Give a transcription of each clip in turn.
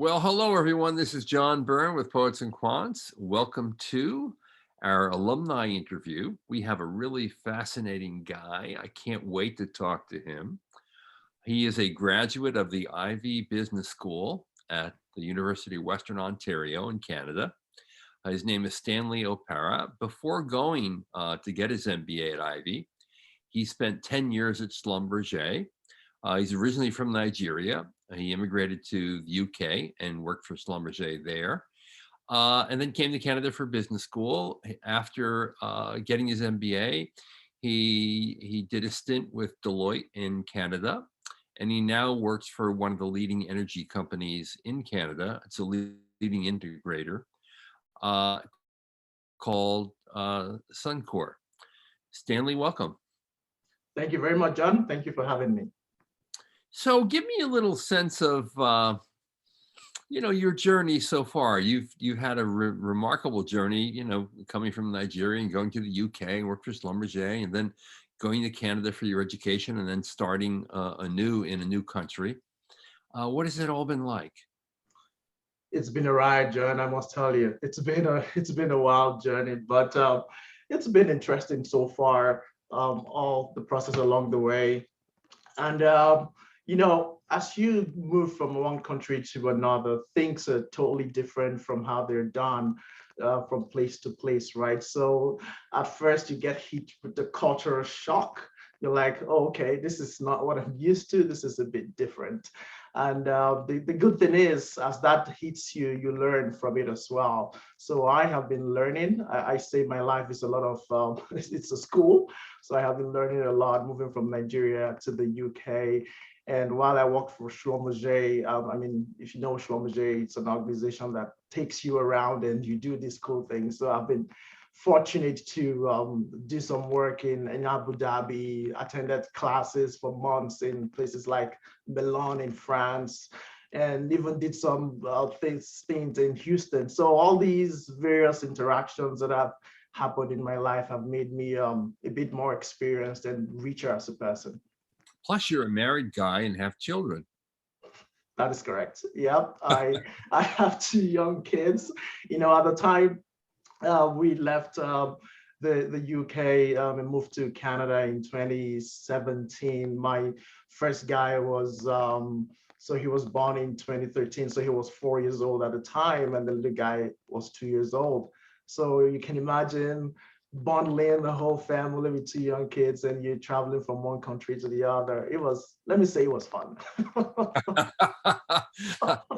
Well, hello, everyone. This is John Byrne with Poets and Quants. Welcome to our alumni interview. We have a really fascinating guy. I can't wait to talk to him. He is a graduate of the Ivey Business School at the University of Western Ontario in Canada. His name is Stanley Opara. Before going to get his MBA at Ivey, he spent 10 years at Schlumberger. He's originally from Nigeria. He immigrated to the UK and worked for Schlumberger there, and then came to Canada for business school. After getting his MBA, he did a stint with Deloitte in Canada, and he now works for one of the leading energy companies in Canada. It's a leading integrator uh, called Suncor. Stanley, welcome. Thank you very much, John. Thank you for having me. So give me a little sense of your journey so far. You've had a remarkable journey, coming from Nigeria and going to the UK and work for Schlumberger, and then going to Canada for your education, and then starting anew in a new country. What has it all been like? It's been a ride, John. I must tell you, it's been a wild journey, but it's been interesting so far. All the process along the way, and as you move from one country to another, things are totally different from how they're done from place to place, right? So at first you get hit with the cultural shock. You're like, oh, okay, this is not what I'm used to. This is a bit different. And the good thing is, as that hits you, you learn from it as well. So I have been learning. I say my life is a lot of, it's a school. So I have been learning a lot, moving from Nigeria to the UK. And while I worked for Schlumberger, if you know Schlumberger, it's an organization that takes you around and you do these cool things. So I've been fortunate to do some work in Abu Dhabi, attended classes for months in places like Milan in France, and even did some things in Houston. So all these various interactions that have happened in my life have made me a bit more experienced and richer as a person. Plus, you're a married guy and have children. That is correct. Yep, I have two young kids. At the time we left the UK and moved to Canada in 2017. My first guy was so he was born in 2013, so he was 4 years old at the time, and the little guy was 2 years old. So you can imagine bundling the whole family with two young kids, and you're traveling from one country to the other. It was, let me say, it was fun.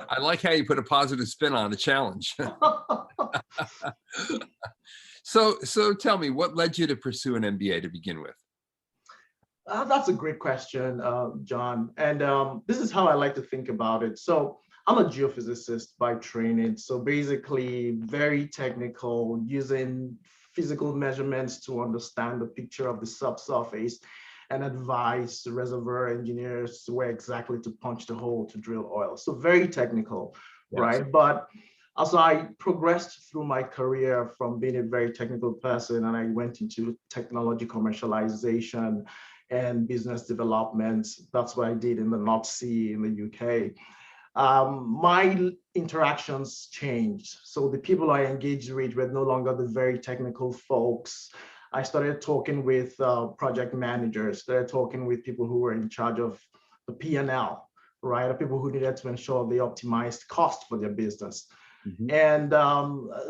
I like how you put a positive spin on the challenge. So tell me, what led you to pursue an MBA to begin with? That's a great question, John. And this is how I like to think about it. So I'm a geophysicist by training. So basically very technical, using physical measurements to understand the picture of the subsurface and advise the reservoir engineers where exactly to punch the hole to drill oil. So very technical, yes. Right? But as I progressed through my career from being a very technical person, and I went into technology commercialization and business development, that's what I did in the North Sea in the UK. My interactions changed. So the people I engaged with were no longer the very technical folks. I started talking with project managers, started talking with people who were in charge of the P&L, right? Or people who needed to ensure they optimized cost for their business. Mm-hmm. And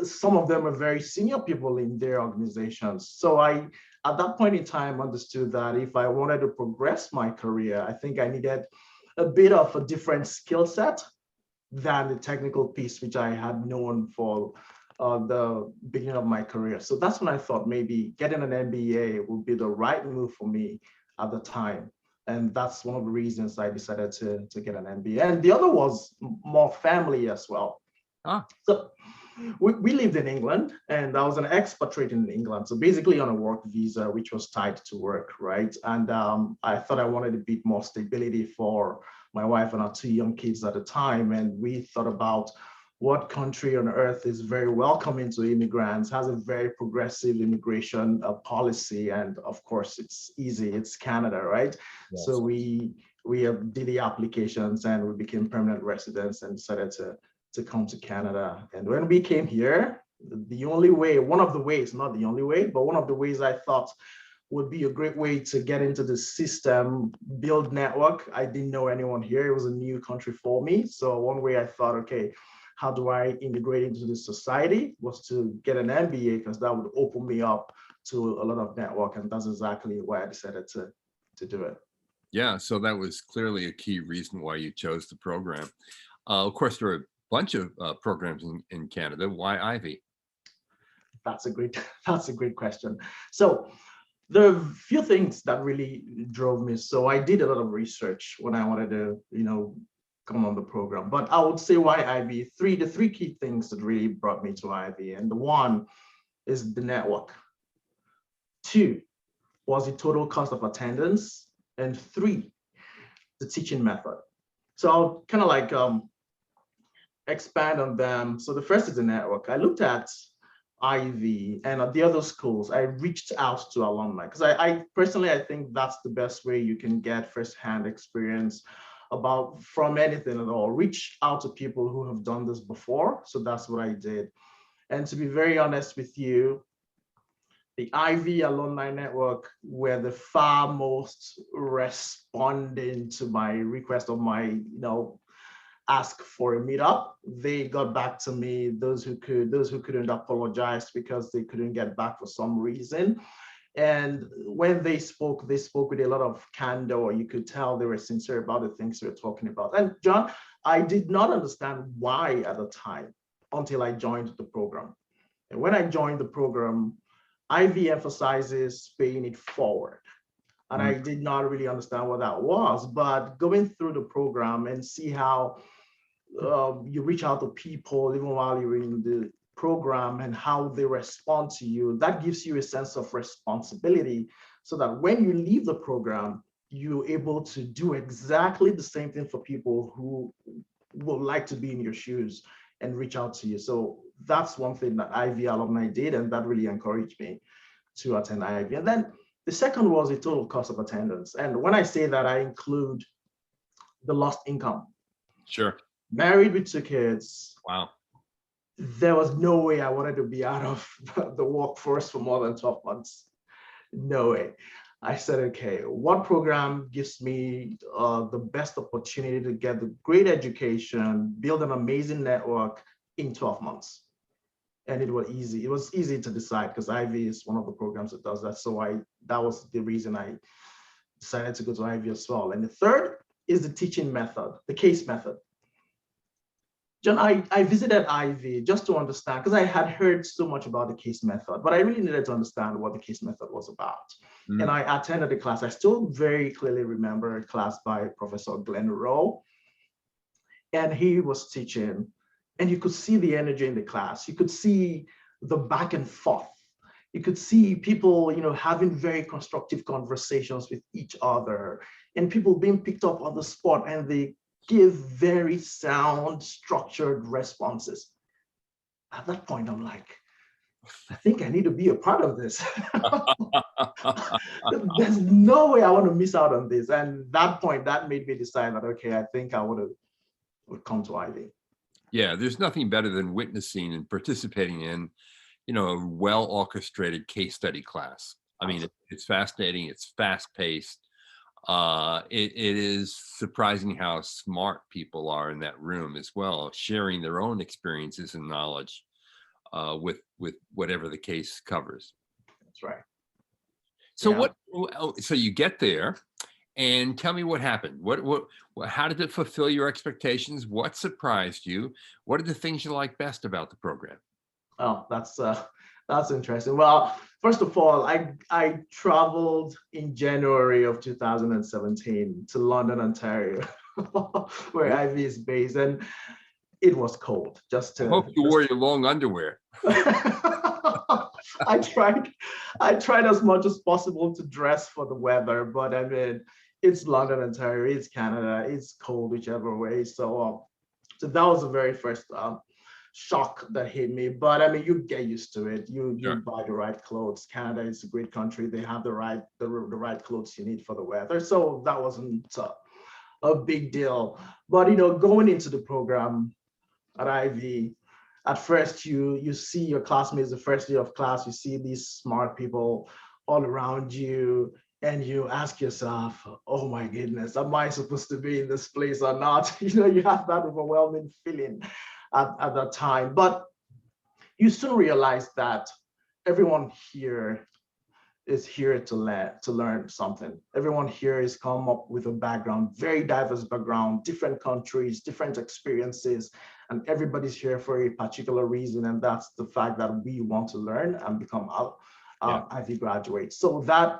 some of them are very senior people in their organizations. So I, at that point in time, understood that if I wanted to progress my career, I think I needed a bit of a different skill set than the technical piece, which I had known for the beginning of my career. So that's when I thought maybe getting an MBA would be the right move for me at the time. And that's one of the reasons I decided to get an MBA. And the other was more family as well. So we lived in England, and I was an expatriate in England. So basically on a work visa, which was tied to work, right? And I thought I wanted a bit more stability for my wife and our two young kids at the time. And we thought about what country on earth is very welcoming to immigrants, has a very progressive immigration policy. And of course, it's easy, it's Canada, right? Yes. So we we did the applications and we became permanent residents and decided to come to Canada. And when we came here, the only way, one of the ways, not the only way, but one of the ways I thought would be a great way to get into the system, build network. I didn't know anyone here. It was a new country for me. So one way I thought, okay, how do I integrate into this society was to get an MBA, because that would open me up to a lot of network. And that's exactly why I decided to do it. Yeah, so that was clearly a key reason why you chose the program. Of course, there are a bunch of programs in Canada. Why Ivey? That's a great question. So there are a few things that really drove me. So I did a lot of research when I wanted to, come on the program. But I would say why Ivey, the three key things that really brought me to Ivey. And the one is the network. Two was the total cost of attendance. And three, the teaching method. So I'll kind of like expand on them. So the first is the network. I looked at Ivey and at the other schools. I reached out to alumni because I personally, I think that's the best way you can get firsthand experience from anything at all. Reach out to people who have done this before. So that's what I did. And to be very honest with you, the Ivey Alumni Network were the far most responding to my request of my, ask for a meetup. They got back to me. Those who couldn't apologize because they couldn't get back for some reason. And when they spoke with a lot of candor. You could tell they were sincere about the things we were talking about. And John, I did not understand why at the time until I joined the program. And when I joined the program, Ivey emphasizes paying it forward. And I did not really understand what that was, but going through the program and see how you reach out to people even while you're in the program and how they respond to you, that gives you a sense of responsibility so that when you leave the program, you're able to do exactly the same thing for people who would like to be in your shoes and reach out to you. So that's one thing that Ivey alumni did, and that really encouraged me to attend Ivey. And then the second was the total cost of attendance. And when I say that, I include the lost income. Sure. Married with 2 kids. Wow. There was no way I wanted to be out of the workforce for more than 12 months. No way. I said, okay, what program gives me the best opportunity to get the great education, build an amazing network in 12 months? And it was easy. It was easy to decide because Ivey is one of the programs that does that. So that was the reason I decided to go to Ivey as well. And the third is the teaching method, the case method. John, I visited Ivey just to understand, because I had heard so much about the case method, but I really needed to understand what the case method was about. And I attended the class. I still very clearly remember a class by Professor Glenn Rowe. And he was teaching, and you could see the energy in the class. You could see the back and forth. You could see people, having very constructive conversations with each other, and people being picked up on the spot, and they give very sound, structured responses. At that point, I'm like, I think I need to be a part of this. There's no way I want to miss out on this. And that point, that made me decide that, okay, I think I would come to Ivey. Yeah, there's nothing better than witnessing and participating in, a well-orchestrated case study class. I mean, it's fascinating. It's fast-paced. It is surprising how smart people are in that room as well, sharing their own experiences and knowledge with whatever the case covers. That's right. So so you get there, and tell me what happened. How did it fulfill your expectations? What surprised you? What are the things you like best about the program? Oh, that's interesting. Well, first of all, I traveled in January of 2017 to London, Ontario, where Ivey is based, and it was cold. I hope you wore your long underwear. I tried as much as possible to dress for the weather, but I mean, it's London, Ontario, it's Canada, it's cold whichever way. So that was the very first shock that hit me. But I mean, you get used to it. You buy the right clothes. Canada is a great country. They have the right clothes you need for the weather. So that wasn't a big deal. But going into the program at Ivy, at first you see your classmates the first day of class, you see these smart people all around you, and you ask yourself, oh my goodness, am I supposed to be in this place or not? You have that overwhelming feeling at that time. But you soon realize that everyone here is here to learn something. Everyone here is come up with a background, very diverse background, different countries, different experiences, and everybody's here for a particular reason, and that's the fact that we want to learn and become Ivy graduates. So that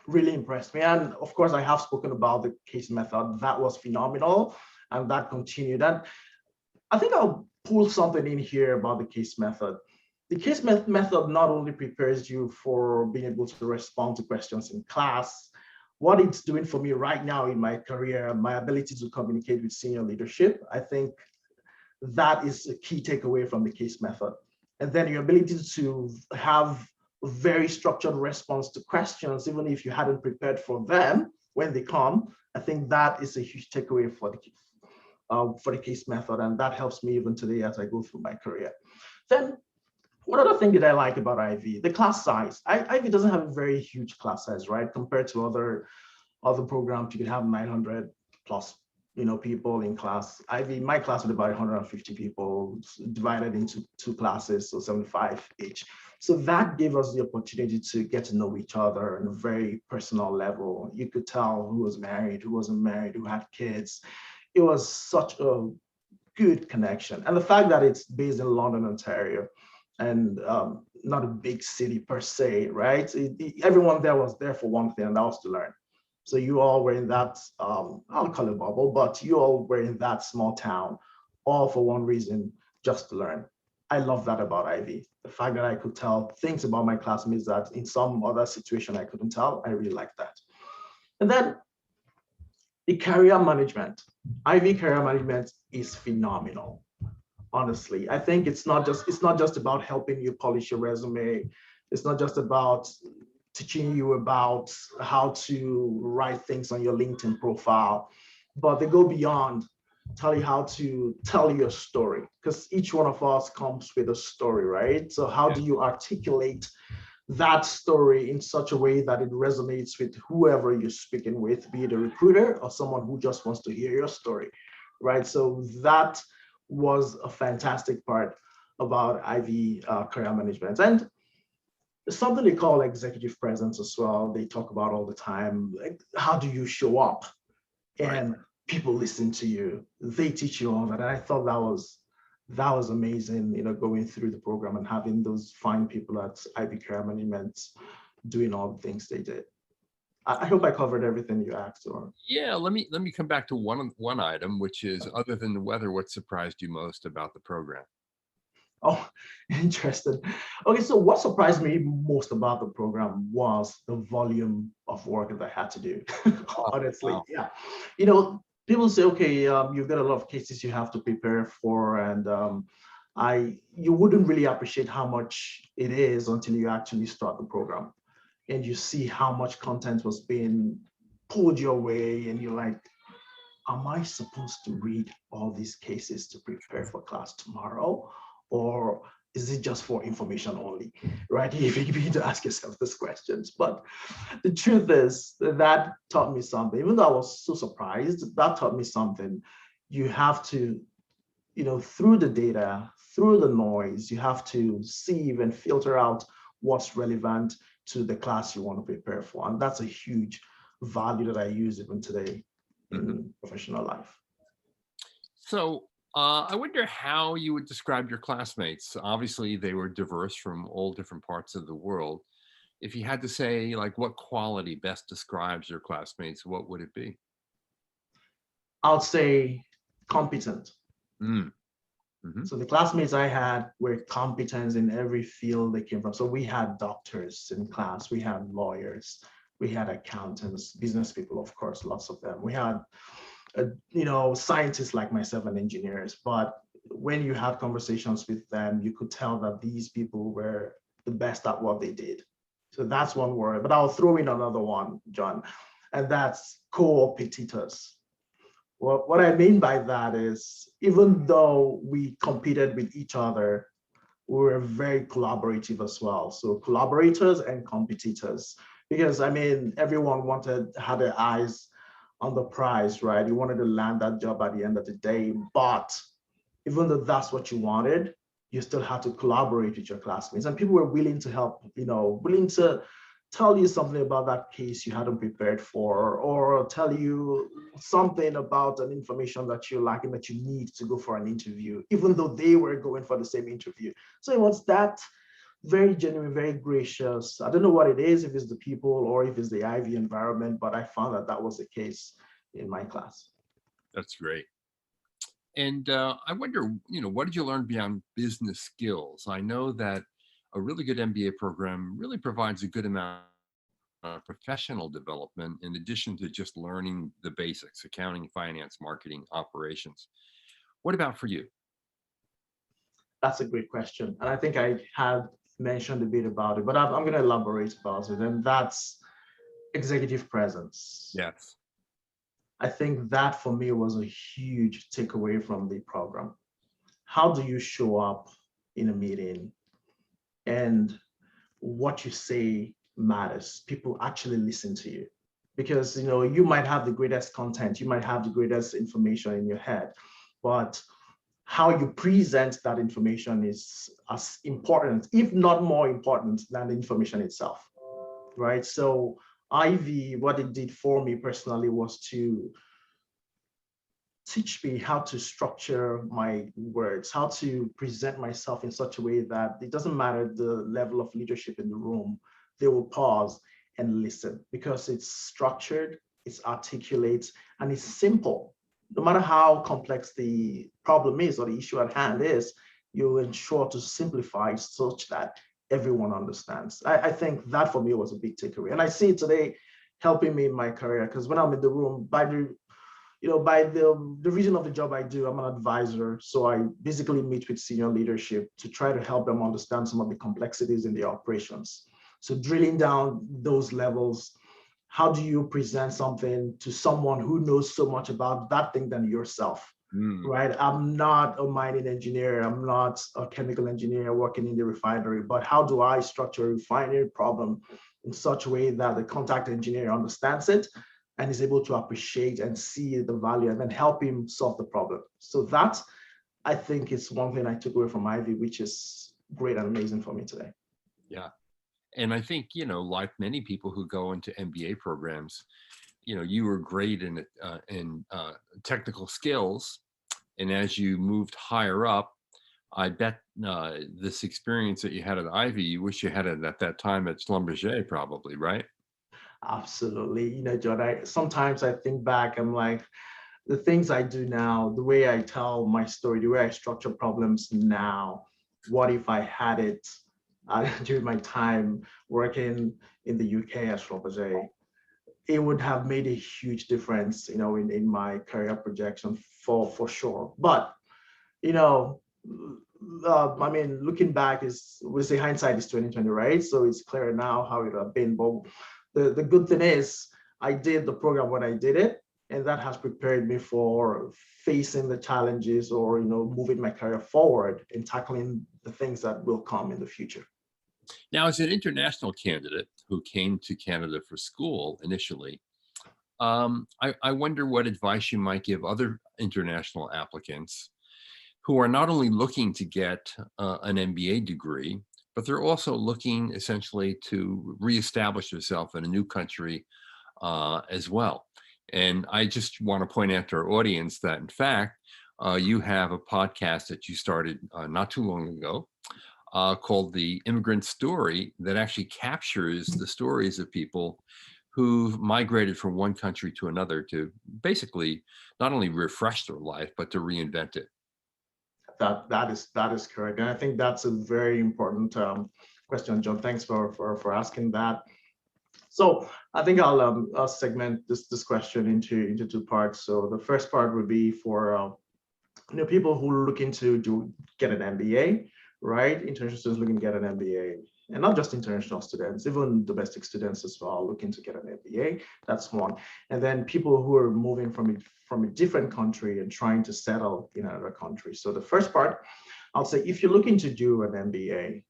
really impressed me. And of course, I have spoken about the case method. That was phenomenal, and that continued. And I think I'll pull something in here about the case method. The case method not only prepares you for being able to respond to questions in class, what it's doing for me right now in my career, my ability to communicate with senior leadership, I think that is a key takeaway from the case method. And then your ability to have a very structured response to questions, even if you hadn't prepared for them when they come, I think that is a huge takeaway for the case method. And that helps me even today as I go through my career. Then what other thing did I like about Ivy? The class size. Ivy doesn't have a very huge class size, right? Compared to other programs, you could have 900 plus, people in class. Ivy, my class was about 150 people divided into two classes, so 75 each. So that gave us the opportunity to get to know each other on a very personal level. You could tell who was married, who wasn't married, who had kids. It was such a good connection. And the fact that it's based in London, Ontario, and not a big city per se, right? Everyone there was there for one thing, and that was to learn. So you all were in that, I'll call it bubble, but you all were in that small town, all for one reason, just to learn. I love that about Ivy. The fact that I could tell things about my classmates that in some other situation I couldn't tell, I really like that. And then the career management. Ivy career management is phenomenal. Honestly, I think it's not just about helping you polish your resume. It's not just about teaching you about how to write things on your LinkedIn profile, but they go beyond, tell you how to tell your story, because each one of us comes with a story, right? So how do you articulate that story in such a way that it resonates with whoever you're speaking with, be it a recruiter or someone who just wants to hear your story, right? So that was a fantastic part about Ivy career management. And something they call executive presence as well. They talk about all the time, like, how do you show up? And people listen to you. They teach you all that. And I thought that was amazing, going through the program and having those fine people at Ivy career management doing all the things they did. I hope I covered everything you asked. Or Yeah, let me come back to one item, which is, other than the weather, what surprised you most about the program? oh, interesting. Okay, so what surprised me most about the program was the volume of work that I had to do. Oh, Honestly, wow. yeah. People say, okay, you've got a lot of cases you have to prepare for, and you wouldn't really appreciate how much it is until you actually start the program and you see how much content was being pulled your way, and you're like, am I supposed to read all these cases to prepare for class tomorrow? Or is it just for information only, right? You need to ask yourself these questions. But the truth is that taught me something. Even though I was so surprised, that taught me something. You have to, through the data, through the noise, you have to sieve and filter out what's relevant to the class you want to prepare for. And that's a huge value that I use even today in professional life. So I wonder how you would describe your classmates. Obviously, they were diverse from all different parts of the world. If you had to say, like, what quality best describes your classmates, what would it be? I'll say competent. Mm. Hmm. So the classmates I had were competent in every field they came from. So we had doctors in class, we had lawyers, we had accountants, business people, of course, lots of them. We had, scientists like myself and engineers. But when you had conversations with them, you could tell that these people were the best at what they did. So that's one word, but I'll throw in another one, John, and that's co-opetitors. What I mean by that is, even though we competed with each other, we were very collaborative as well. So collaborators and competitors, because I mean, everyone had their eyes on the prize, right? You wanted to land that job at the end of the day, but even though that's what you wanted, you still had to collaborate with your classmates, and people were willing to help, willing to tell you something about that case you hadn't prepared for, or tell you something about an information that you're lacking that you need to go for an interview, even though they were going for the same interview. So it was that very genuine, very gracious. I don't know what it is, if it's the people or if it's the Ivey environment, but I found that that was the case in my class. That's great. And I wonder, what did you learn beyond business skills? I know that a really good MBA program really provides a good amount of professional development in addition to just learning the basics: accounting, finance, marketing, operations. What about for you? That's a great question. And I think I had mentioned a bit about it, but I'm going to elaborate about it. And that's executive presence. Yes. I think that for me was a huge takeaway from the program. How do you show up in a meeting, and what you say matters? People actually listen to you, because you might have the greatest content, you might have the greatest information in your head, but how you present that information is as important, if not more important, than the information itself, right? So Ivy, what it did for me personally was to teach me how to structure my words, how to present myself in such a way that it doesn't matter the level of leadership in the room, they will pause and listen, because it's structured, it's articulate, and it's simple. No matter how complex the problem is or the issue at hand is, you ensure to simplify such that everyone understands. I think that for me was a big takeaway. And I see it today helping me in my career, because when I'm in the room, by the reason of the job I do, I'm an advisor. So I basically meet with senior leadership to try to help them understand some of the complexities in the operations. So drilling down those levels, how do you present something to someone who knows so much about that thing than yourself, right? I'm not a mining engineer. I'm not a chemical engineer working in the refinery, but how do I structure a refinery problem in such a way that the contact engineer understands it and is able to appreciate and see the value, and then help him solve the problem? So that, I think, is one thing I took away from Ivy, which is great and amazing for me today. Yeah. And I think, like many people who go into MBA programs, you were great in technical skills. And as you moved higher up, I bet this experience that you had at Ivy, you wish you had it at that time at Schlumberger, probably, right? Absolutely. John, sometimes I think back, I'm like, the things I do now, the way I tell my story, the way I structure problems now, what if I had it during my time working in the UK at Schlumberger? It would have made a huge difference, in my career projection for sure. But, I mean, looking back we say hindsight is 2020, right? So it's clearer now how it would have been. But the good thing is I did the program when I did it, and that has prepared me for facing the challenges, or moving my career forward and tackling the things that will come in the future. Now, as an international candidate who came to Canada for school initially, I wonder what advice you might give other international applicants who are not only looking to get an MBA degree, but they're also looking essentially to reestablish themselves in a new country as well. And I just want to point out to our audience that, in fact, you have a podcast that you started not too long ago called The Immigrant Story, that actually captures the stories of people who've migrated from one country to another to basically not only refresh their life, but to reinvent it. That is correct, and I think that's a very important question, John. Thanks for asking that. So I think I'll segment this question into two parts. So the first part would be for people who are looking to get an MBA, right? International students looking to get an MBA. and not just international students, even domestic students as well, looking to get an MBA. That's one. And then people who are moving from a different country and trying to settle in another country. So the first part, I'll say, if you're looking to do an MBA,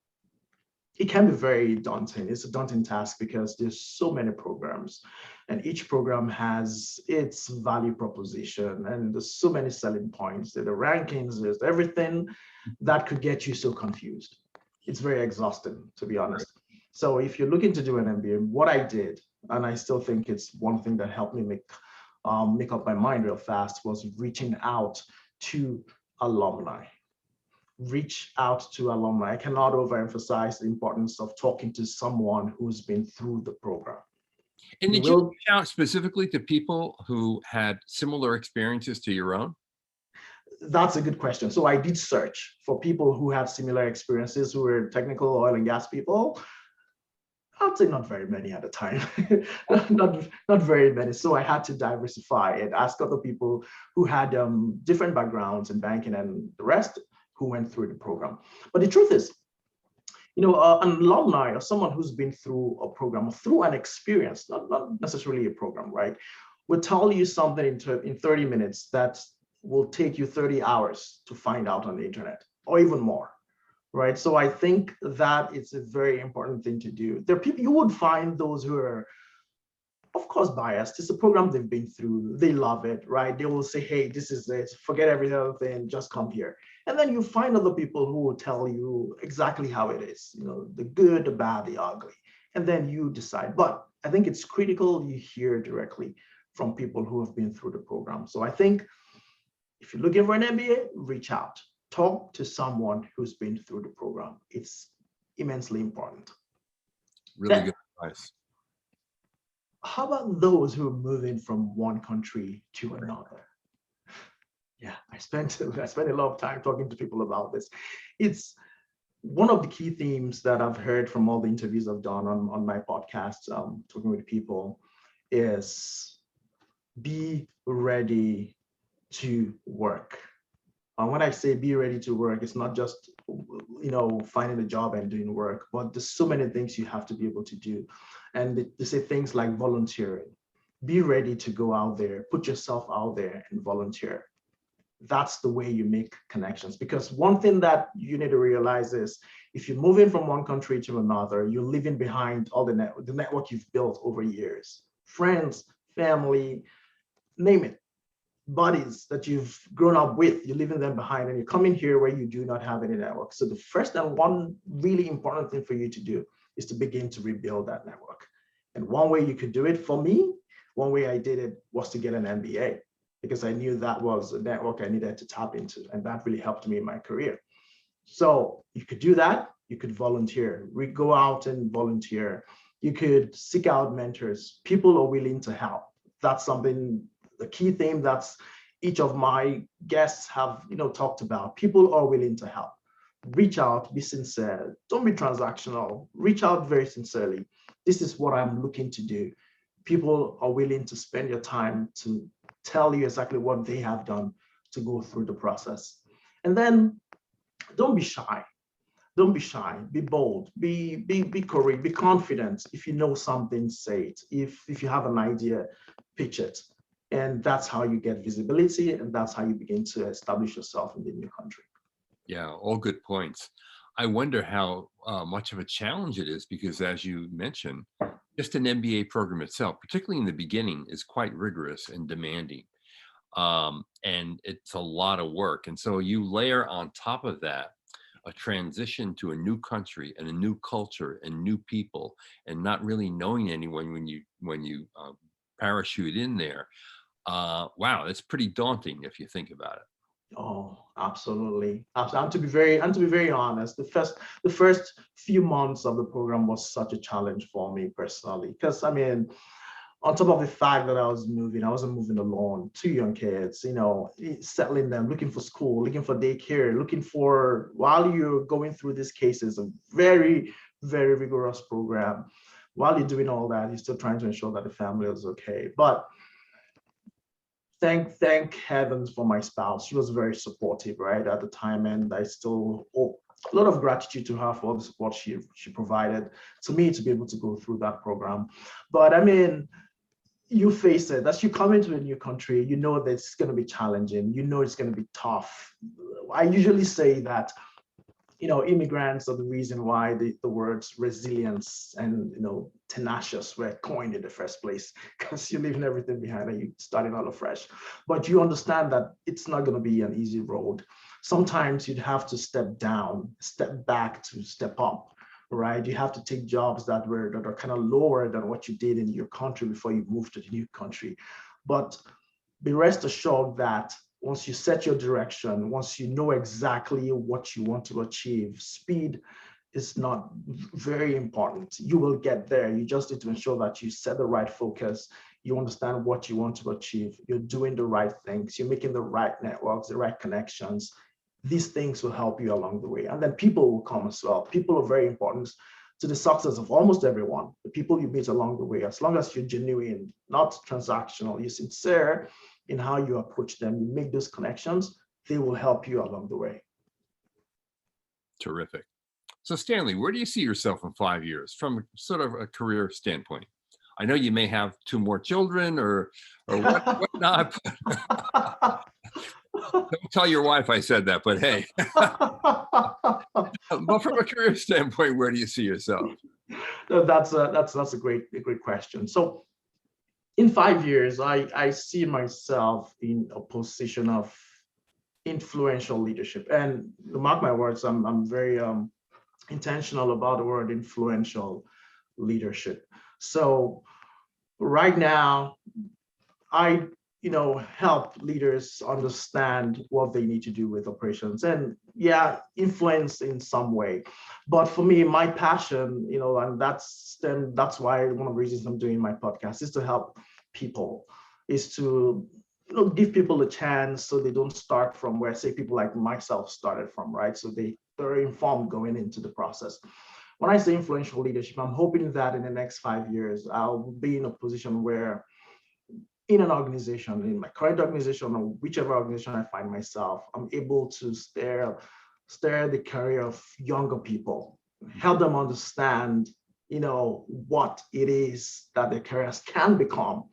it can be very daunting. It's a daunting task because there's so many programs, and each program has its value proposition, and there's so many selling points. There's the rankings, there's everything that could get you so confused. It's very exhausting, to be honest. So if you're looking to do an MBA, what I did, and I still think it's one thing that helped me make up my mind real fast, was reaching out to alumni. Reach out to alumni. I cannot overemphasize the importance of talking to someone who's been through the program. And did you reach out specifically to people who had similar experiences to your own? That's a good question. So I did search for people who had similar experiences, who were technical oil and gas people. I'd say not very many at the time, not very many. So I had to diversify and ask other people who had different backgrounds in banking and the rest who went through the program. But the truth is, an alumni or someone who's been through a program or through an experience, not necessarily a program, right, will tell you something in 30 minutes that will take you 30 hours to find out on the internet, or even more, right? So I think that it's a very important thing to do. There are people, you would find those who are, of course, biased. It's a program they've been through. They love it, right? They will say, hey, this is it. Forget every other thing. Just come here. And then you find other people who will tell you exactly how it is, the good, the bad, the ugly. And then you decide. But I think it's critical you hear directly from people who have been through the program. So I think if you're looking for an MBA, reach out. Talk to someone who's been through the program. It's immensely important. Really good advice. How about those who are moving from one country to another? Yeah, I spent a lot of time talking to people about this. It's one of the key themes that I've heard from all the interviews I've done on my podcast, talking with people, is be ready to work. When I say be ready to work, it's not just finding a job and doing work, but there's so many things you have to be able to do. And they say things like volunteering. Be ready to go out there, put yourself out there and volunteer. That's the way you make connections. Because one thing that you need to realize is if you're moving from one country to another, you're leaving behind all the network you've built over years, friends, family, name it. Buddies that you've grown up with, you're leaving them behind and you're coming here where you do not have any network. So the first and one really important thing for you to do is to begin to rebuild that network. And one way you could do it, for me, one way I did it was to get an MBA, because I knew that was a network I needed to tap into, and that really helped me in my career. So you could do that. You could volunteer. We go out and volunteer. You could seek out mentors. People are willing to help. That's something, the key theme that's each of my guests have talked about. People are willing to help. Reach out, be sincere. Don't be transactional. Reach out very sincerely. This is what I'm looking to do. People are willing to spend your time to tell you exactly what they have done to go through the process. And then don't be shy. Don't be shy. Be bold. Be courageous. Be confident. If you know something, say it. If you have an idea, pitch it. And that's how you get visibility, and that's how you begin to establish yourself in the new country. Yeah, all good points. I wonder how much of a challenge it is, because as you mentioned, just an MBA program itself, particularly in the beginning, is quite rigorous and demanding. And it's a lot of work. And so you layer on top of that a transition to a new country and a new culture and new people, and not really knowing anyone when you parachute in there. Wow, it's pretty daunting if you think about it. Oh, absolutely. And to be very honest, the first few months of the program was such a challenge for me personally, because on top of the fact that I wasn't moving alone, two young kids, settling them, looking for school, looking for daycare, while you're going through these cases, a very, very rigorous program. While you're doing all that, you're still trying to ensure that the family is okay. But thank heavens for my spouse. She was very supportive, right, at the time, and I still a lot of gratitude to her for all the support she provided to me to be able to go through that program. But I mean, you face it as you come into a new country, you know that it's going to be challenging, you know it's going to be tough. I usually say that, you know, immigrants are the reason why the words resilience and, you know, tenacious were coined in the first place, because you're leaving everything behind and you're starting all afresh. But you understand that it's not going to be an easy road. Sometimes you'd have to step down, step back to step up, right? You have to take jobs that are kind of lower than what you did in your country before you moved to the new country. But be rest assured that once you set your direction, once you know exactly what you want to achieve, speed is not very important. You will get there. You just need to ensure that you set the right focus, you understand what you want to achieve, you're doing the right things, you're making the right networks, the right connections. These things will help you along the way. And then people will come as well. People are very important to the success of almost everyone. The people you meet along the way, as long as you're genuine, not transactional, you're sincere in how you approach them, you make those connections, they will help you along the way. Terrific. So Stanley, where do you see yourself in 5 years from sort of a career standpoint? I know you may have 2 more children or whatnot. Don't tell your wife I said that, but hey. But from a career standpoint, where do you see yourself? No, that's a great question. So in 5 years, I see myself in a position of influential leadership. And mark my words, I'm very intentional about the word influential leadership. So right now, I help leaders understand what they need to do with operations and influence in some way. But for me, my passion, and that's why one of the reasons I'm doing my podcast is to help people, is to give people a chance so they don't start from where, say, people like myself started from, right? So they're informed going into the process. When I say influential leadership, I'm hoping that in the next 5 years, I'll be in a position where in an organization, in my current organization or whichever organization I find myself, I'm able to steer the career of younger people, help them understand, what it is that their careers can become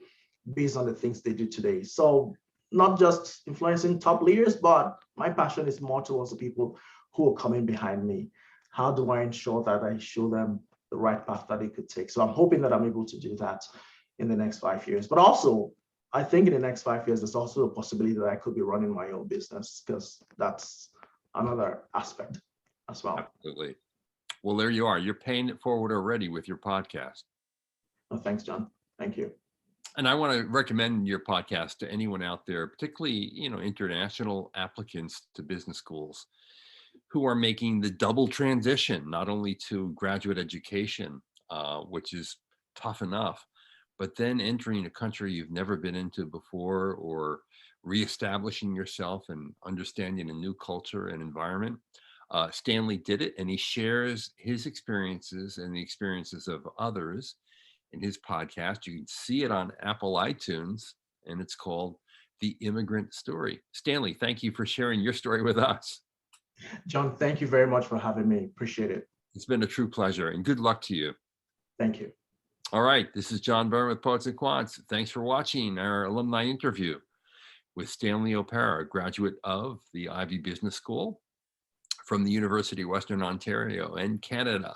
based on the things they do today. So not just influencing top leaders, but my passion is more towards the people who are coming behind me. How do I ensure that I show them the right path that they could take? So I'm hoping that I'm able to do that in the next 5 years. But also, I think in the next 5 years, there's also a possibility that I could be running my own business, because that's another aspect as well. Absolutely. Well, there you are. You're paying it forward already with your podcast. Oh, thanks, John. Thank you. And I want to recommend your podcast to anyone out there, particularly, international applicants to business schools who are making the double transition, not only to graduate education, which is tough enough, but then entering a country you've never been into before, or reestablishing yourself and understanding a new culture and environment. Stanley did it, and he shares his experiences and the experiences of others in his podcast. You can see it on Apple iTunes, and it's called The Immigrant Story. Stanley, thank you for sharing your story with us. John, thank you very much for having me. Appreciate it. It's been a true pleasure, and good luck to you. Thank you. All right, this is John Byrne with Poets and Quants. Thanks for watching our alumni interview with Stanley Opara, graduate of the Ivey Business School from the University of Western Ontario and Canada.